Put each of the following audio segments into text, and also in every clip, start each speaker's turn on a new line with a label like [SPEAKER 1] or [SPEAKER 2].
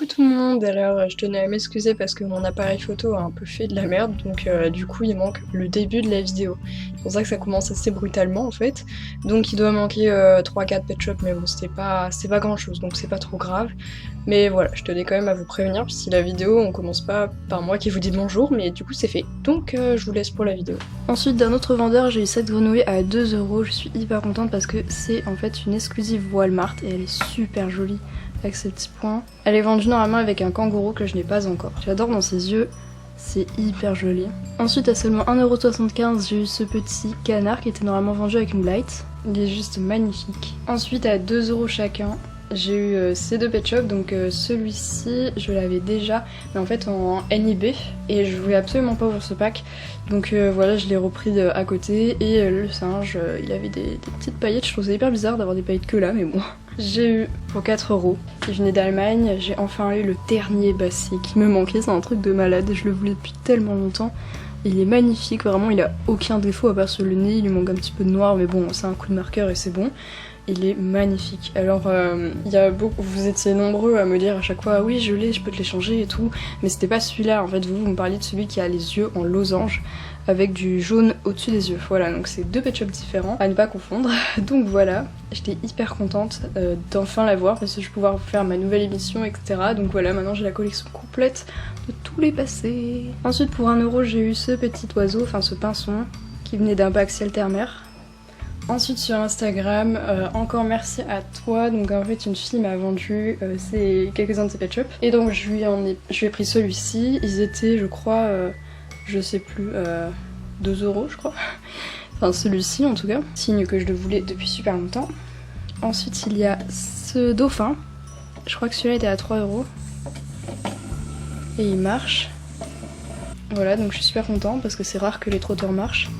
[SPEAKER 1] Coucou tout le monde, alors je tenais à m'excuser parce que mon appareil photo a un peu fait de la merde, donc du coup il manque le début de la vidéo. C'est pour ça que ça commence assez brutalement en fait. Donc il doit manquer 3-4 pet shop, mais bon c'est pas grand chose, donc c'est pas trop grave. Mais voilà, je tenais quand même à vous prévenir, si la vidéo on commence pas par moi qui vous dit bonjour, mais du coup c'est fait. Donc je vous laisse pour la vidéo. Ensuite d'un autre vendeur, j'ai eu cette grenouille à 2 €, je suis hyper contente parce que c'est en fait une exclusive Walmart et elle est super jolie. Avec ses petits points. Elle est vendue normalement avec un kangourou que je n'ai pas encore. J'adore dans ses yeux, c'est hyper joli. Ensuite à seulement 1,75 €, j'ai eu ce petit canard qui était normalement vendu avec une light. Il est juste magnifique. Ensuite à 2 € chacun, j'ai eu ces deux pet shops, donc celui-ci je l'avais déjà, mais en fait en NIB, et je voulais absolument pas ouvrir ce pack, donc voilà je l'ai repris à côté, et le singe, il avait des petites paillettes, je trouve ça hyper bizarre d'avoir des paillettes que là, mais bon. J'ai eu pour 4 €, il venait d'Allemagne, j'ai enfin eu le ternier bassé qui me manquait, c'est un truc de malade, je le voulais depuis tellement longtemps. Il est magnifique, vraiment il a aucun défaut à part sur le nez, il lui manque un petit peu de noir, mais bon c'est un coup de marqueur et c'est bon. Il est magnifique. Alors, il y a beaucoup, vous étiez nombreux à me dire à chaque fois oui je l'ai, je peux te l'échanger et tout, mais c'était pas celui-là. En fait, vous me parliez de celui qui a les yeux en losange avec du jaune au-dessus des yeux. Voilà, donc c'est deux pet shops différents à ne pas confondre. Donc voilà, j'étais hyper contente d'enfin l'avoir parce que je vais pouvoir faire ma nouvelle émission, etc. Donc voilà, maintenant j'ai la collection complète de tous les passés. Ensuite, pour 1 €, j'ai eu ce petit oiseau, enfin ce pinson, qui venait d'un pack ciel-terre-mer. Ensuite sur Instagram, encore merci à toi, donc en fait une fille m'a vendu quelques-uns de ses pet shops et donc je lui ai pris celui-ci, ils étaient je crois, je sais plus, 2 € je crois, enfin celui-ci en tout cas, signe que je le voulais depuis super longtemps. Ensuite il y a ce dauphin, je crois que celui-là était à 3 € et il marche, voilà donc je suis super contente parce que c'est rare que les trotteurs marchent.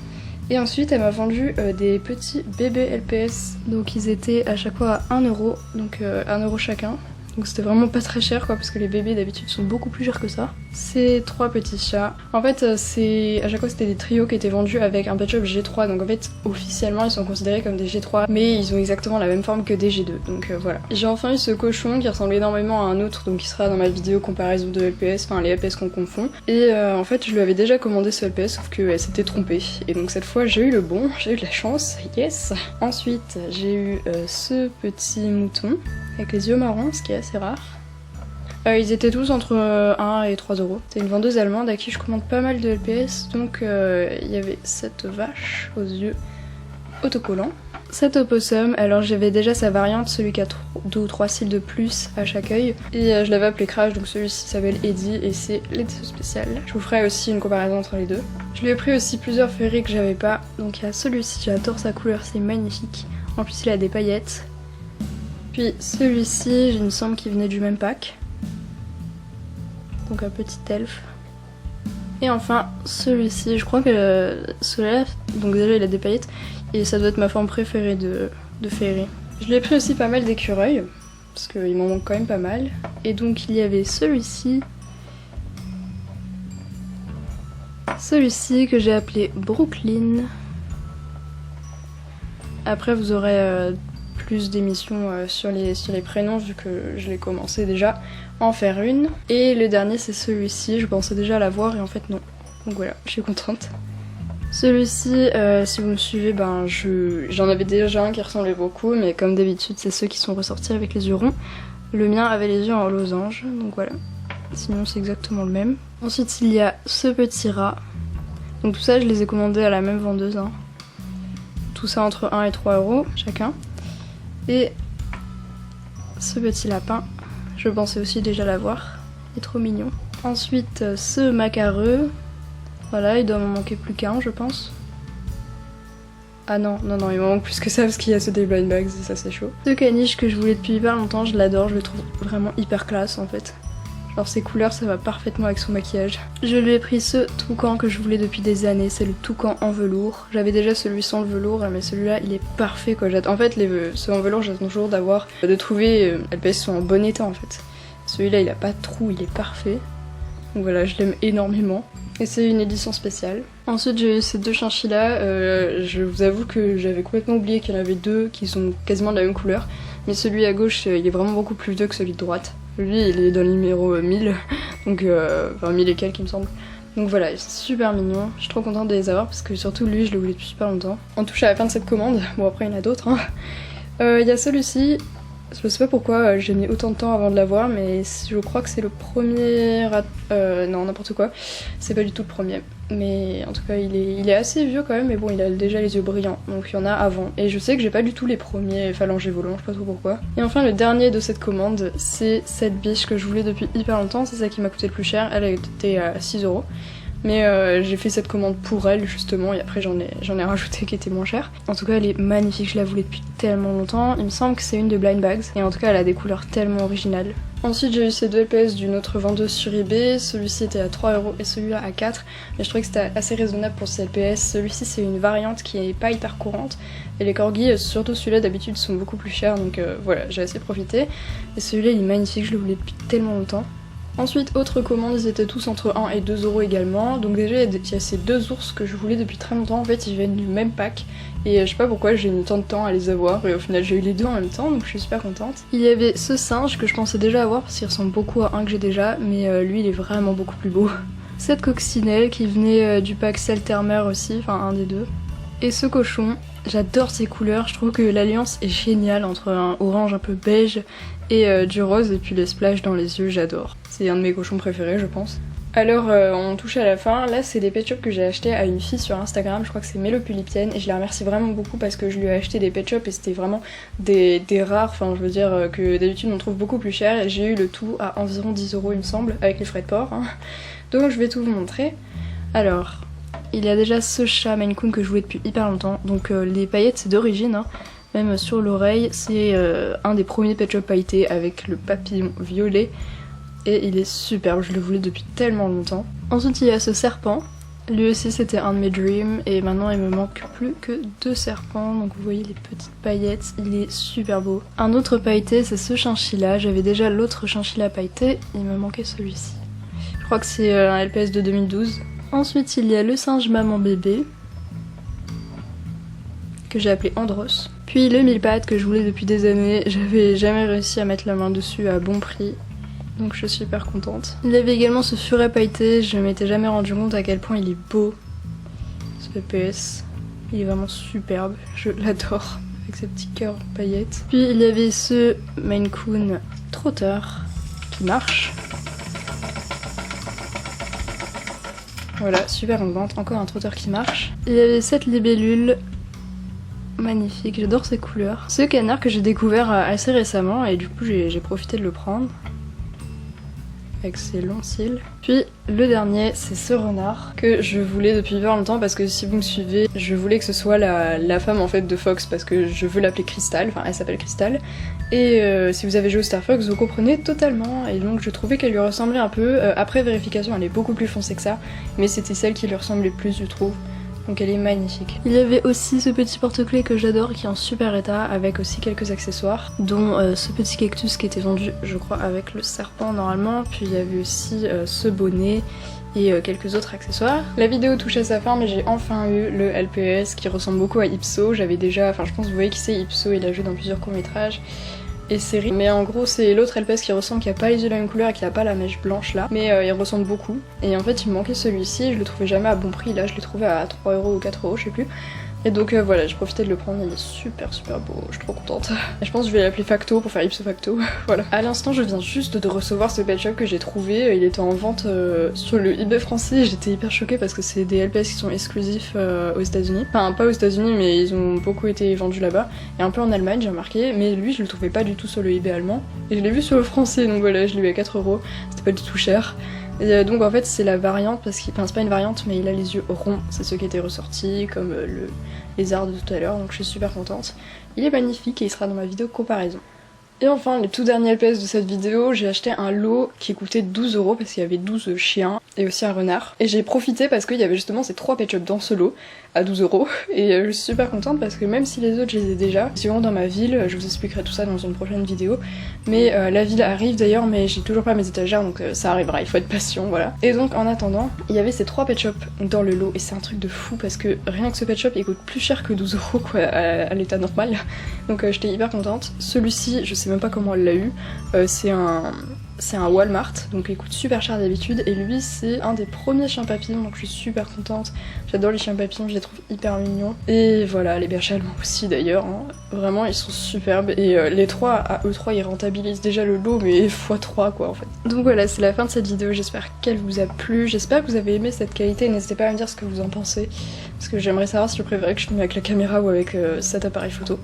[SPEAKER 1] Et ensuite elle m'a vendu des petits bébés LPS, donc ils étaient à chaque fois à 1 €, donc 1 € chacun. Donc c'était vraiment pas très cher quoi, parce que les bébés d'habitude sont beaucoup plus chers que ça. Ces 3 petits chats. En fait à chaque fois c'était des trios qui étaient vendus avec un pet shop G3, donc en fait officiellement ils sont considérés comme des G3, mais ils ont exactement la même forme que des G2, donc voilà. J'ai enfin eu ce cochon qui ressemble énormément à un autre, donc qui sera dans ma vidéo comparaison de LPS, enfin les LPS qu'on confond. Et en fait je lui avais déjà commandé ce LPS, sauf qu'elle s'était trompée. Et donc cette fois j'ai eu le bon, j'ai eu de la chance, yes. Ensuite j'ai eu ce petit mouton avec les yeux marrons, ce qui est assez rare. Ils étaient tous entre 1 et 3 €. C'est une vendeuse allemande à qui je commande pas mal de LPS, donc il y avait cette vache aux yeux autocollants. Cet opossum, alors j'avais déjà sa variante, celui qui a 2 ou 3 cils de plus à chaque œil, et je l'avais appelé Crash, donc celui-ci s'appelle Eddie et c'est l'édition spéciale. Je vous ferai aussi une comparaison entre les deux. Je lui ai pris aussi plusieurs ferrés que j'avais pas, donc il y a celui-ci, j'adore sa couleur, c'est magnifique. En plus il a des paillettes. Puis celui-ci, il me semble qu'il venait du même pack. Donc un petit elfe. Et enfin celui-ci, je crois que celui-là, donc déjà il a des paillettes et ça doit être ma forme préférée de ferré. Je lui ai pris aussi pas mal d'écureuils, parce qu'il m'en manque quand même pas mal. Et donc il y avait celui-ci. Celui-ci que j'ai appelé Brooklyn. Après vous aurez plus d'émissions sur les prénoms vu que je l'ai commencé déjà à en faire une. Et le dernier c'est celui-ci, je pensais déjà l'avoir et en fait non. Donc voilà, je suis contente. Celui-ci, si vous me suivez, ben j'en avais déjà un qui ressemblait beaucoup, mais comme d'habitude c'est ceux qui sont ressortis avec les yeux ronds. Le mien avait les yeux en losange, donc voilà. Sinon c'est exactement le même. Ensuite il y a ce petit rat. Donc tout ça je les ai commandés à la même vendeuse. Hein. Tout ça entre 1 et 3 € chacun. Et ce petit lapin, je pensais aussi déjà l'avoir, il est trop mignon. Ensuite ce macareux, voilà il doit m'en manquer plus qu'un je pense. Ah non, il m'en manque plus que ça parce qu'il y a ceux des blind bags et ça c'est chaud. Ce caniche que je voulais depuis hyper longtemps, je l'adore, je le trouve vraiment hyper classe en fait. Genre ses couleurs ça va parfaitement avec son maquillage. Je lui ai pris ce toucan que je voulais depuis des années, c'est le toucan en velours. J'avais déjà celui sans le velours mais celui-là il est parfait quoi. En fait ceux en velours j'attends toujours de trouver LPS sont en bon état en fait. Celui-là il a pas de trou, il est parfait. Donc voilà je l'aime énormément. Et c'est une édition spéciale. Ensuite j'ai eu ces deux chinchillas, je vous avoue que j'avais complètement oublié qu'il y en avait deux qui sont quasiment de la même couleur. Mais celui à gauche il est vraiment beaucoup plus vieux que celui de droite. Lui il est dans le numéro 1000, donc enfin 1000 et quelques il me semble. Donc voilà, c'est super mignon, je suis trop contente de les avoir parce que surtout lui je le voulais depuis super longtemps. On touche à la fin de cette commande, bon après il y en a d'autres hein. Il y a celui-ci, je sais pas pourquoi j'ai mis autant de temps avant de l'avoir, mais je crois que c'est le premier... non n'importe quoi, c'est pas du tout le premier. Mais en tout cas il est assez vieux quand même, mais bon il a déjà les yeux brillants, donc il y en a avant. Et je sais que j'ai pas du tout les premiers phalangés volants, je sais pas trop pourquoi. Et enfin le dernier de cette commande, c'est cette biche que je voulais depuis hyper longtemps, c'est ça qui m'a coûté le plus cher, elle a été à 6 €. Mais j'ai fait cette commande pour elle justement et après j'en ai rajouté qui était moins cher. En tout cas elle est magnifique, je la voulais depuis tellement longtemps. Il me semble que c'est une de Blind Bags et en tout cas elle a des couleurs tellement originales. Ensuite j'ai eu ces deux LPS d'une autre vendeuse sur eBay, celui-ci était à 3 € et celui-là à 4, mais je trouvais que c'était assez raisonnable pour ces LPS. Celui-ci c'est une variante qui est pas hyper courante et les corgis, surtout celui-là d'habitude sont beaucoup plus chers donc voilà j'ai assez profité. Et celui-là il est magnifique, je le voulais depuis tellement longtemps. Ensuite, autre commande, ils étaient tous entre 1 et 2 € également. Donc déjà, il y a ces deux ours que je voulais depuis très longtemps. En fait, ils viennent du même pack. Et je sais pas pourquoi j'ai mis tant de temps à les avoir. Et au final, j'ai eu les deux en même temps, donc je suis super contente. Il y avait ce singe que je pensais déjà avoir parce qu'il ressemble beaucoup à un que j'ai déjà. Mais lui, il est vraiment beaucoup plus beau. Cette coccinelle qui venait du pack Seltermer aussi, enfin un des deux. Et ce cochon, j'adore ces couleurs. Je trouve que l'alliance est géniale entre un orange un peu beige et du rose et puis les splashes dans les yeux, j'adore. C'est un de mes cochons préférés je pense. Alors on touche à la fin, là c'est des pet shops que j'ai acheté à une fille sur Instagram, je crois que c'est Mélopulipienne et je la remercie vraiment beaucoup parce que je lui ai acheté des pet shops et c'était vraiment des rares, enfin je veux dire que d'habitude on trouve beaucoup plus cher et j'ai eu le tout à environ 10 € il me semble, avec les frais de port. Hein. Donc je vais tout vous montrer. Alors, il y a déjà ce chat Maine Coon que je voulais depuis hyper longtemps, donc les paillettes c'est d'origine, hein. Même sur l'oreille, c'est un des premiers pet shops pailletés avec le papillon violet. Et il est superbe, je le voulais depuis tellement longtemps. Ensuite il y a ce serpent, lui aussi c'était un de mes dreams et maintenant il me manque plus que 2 serpents, donc vous voyez les petites paillettes, il est super beau. Un autre pailleté c'est ce chinchilla, j'avais déjà l'autre chinchilla pailleté, il me manquait celui-ci. Je crois que c'est un LPS de 2012. Ensuite il y a le singe maman bébé, que j'ai appelé Andros. Puis le mille pattes que je voulais depuis des années, j'avais jamais réussi à mettre la main dessus à bon prix. Donc je suis super contente. Il y avait également ce furet pailleté, je m'étais jamais rendu compte à quel point il est beau. Ce PPS, il est vraiment superbe, je l'adore, avec ses petits cœurs paillettes. Puis il y avait ce Maine Coon trotteur qui marche. Voilà, super contente, encore un trotteur qui marche. Il y avait cette libellule magnifique, j'adore ces couleurs. Ce canard que j'ai découvert assez récemment et du coup j'ai profité de le prendre. Avec ses longs cils. Puis le dernier c'est ce renard que je voulais depuis hyper longtemps parce que si vous me suivez je voulais que ce soit la femme en fait de Fox parce que je veux l'appeler Crystal, enfin elle s'appelle Crystal et si vous avez joué au Star Fox vous comprenez totalement et donc je trouvais qu'elle lui ressemblait un peu, après vérification elle est beaucoup plus foncée que ça mais c'était celle qui lui ressemblait le plus je trouve. Donc elle est magnifique. Il y avait aussi ce petit porte-clés que j'adore qui est en super état avec aussi quelques accessoires dont ce petit cactus qui était vendu je crois avec le serpent normalement, puis il y avait aussi ce bonnet et quelques autres accessoires. La vidéo touche à sa fin mais j'ai enfin eu le LPS qui ressemble beaucoup à Ipso, j'avais déjà, enfin je pense que vous voyez qui c'est Ipso, il a joué dans plusieurs courts-métrages et séries. Mais en gros c'est l'autre LPS qui ressemble, qui a pas les yeux de la même couleur et qui a pas la mèche blanche là, mais il ressemble beaucoup. Et en fait il me manquait celui-ci, je le trouvais jamais à bon prix, là je l'ai trouvé à 3 € ou 4 € je sais plus. Et donc voilà, j'ai profité de le prendre, il est super beau, je suis trop contente. Et je pense que je vais l'appeler Facto pour faire ipso facto, voilà. À l'instant je viens juste de recevoir ce pet shop que j'ai trouvé, il était en vente sur le eBay français, j'étais hyper choquée parce que c'est des LPS qui sont exclusifs aux États-Unis. Enfin pas aux États-Unis mais ils ont beaucoup été vendus là-bas, et un peu en Allemagne j'ai remarqué, mais lui je le trouvais pas du tout sur le eBay allemand. Et je l'ai vu sur le français, donc voilà, je l'ai eu à 4 €, c'était pas du tout cher. Et donc en fait c'est la variante parce qu'il, enfin c'est pas une variante mais il a les yeux ronds, c'est ceux qui étaient ressortis comme le lézard de tout à l'heure, donc je suis super contente. Il est magnifique et il sera dans ma vidéo comparaison. Et enfin le tout dernier LPS de cette vidéo, j'ai acheté un lot qui coûtait 12 € parce qu'il y avait 12 chiens. et aussi un renard. Et j'ai profité parce qu'il y avait justement ces 3 pet shops dans ce lot à 12 € et je suis super contente parce que même si les autres je les ai déjà, c'est vraiment dans ma ville, je vous expliquerai tout ça dans une prochaine vidéo, mais la ville arrive d'ailleurs, mais j'ai toujours pas mes étagères donc ça arrivera, il faut être patient, voilà. Et donc en attendant, il y avait ces 3 pet shops dans le lot et c'est un truc de fou parce que rien que ce pet shop il coûte plus cher que 12 € quoi à l'état normal, donc j'étais hyper contente. Celui-ci, je sais même pas comment elle l'a eu, c'est un Walmart, donc il coûte super cher d'habitude, et lui c'est un des premiers chiens papillons, donc je suis super contente. J'adore les chiens papillons, je les trouve hyper mignons. Et voilà, les bergers allemands aussi d'ailleurs, hein. Vraiment ils sont superbes, et les 3 à eux 3 ils rentabilisent déjà le lot, mais x3 quoi en fait. Donc voilà, c'est la fin de cette vidéo, j'espère qu'elle vous a plu, j'espère que vous avez aimé cette qualité, n'hésitez pas à me dire ce que vous en pensez, parce que j'aimerais savoir si vous préférez que je filme avec la caméra ou avec cet appareil photo.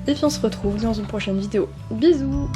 [SPEAKER 1] Et puis on se retrouve dans une prochaine vidéo. Bisous!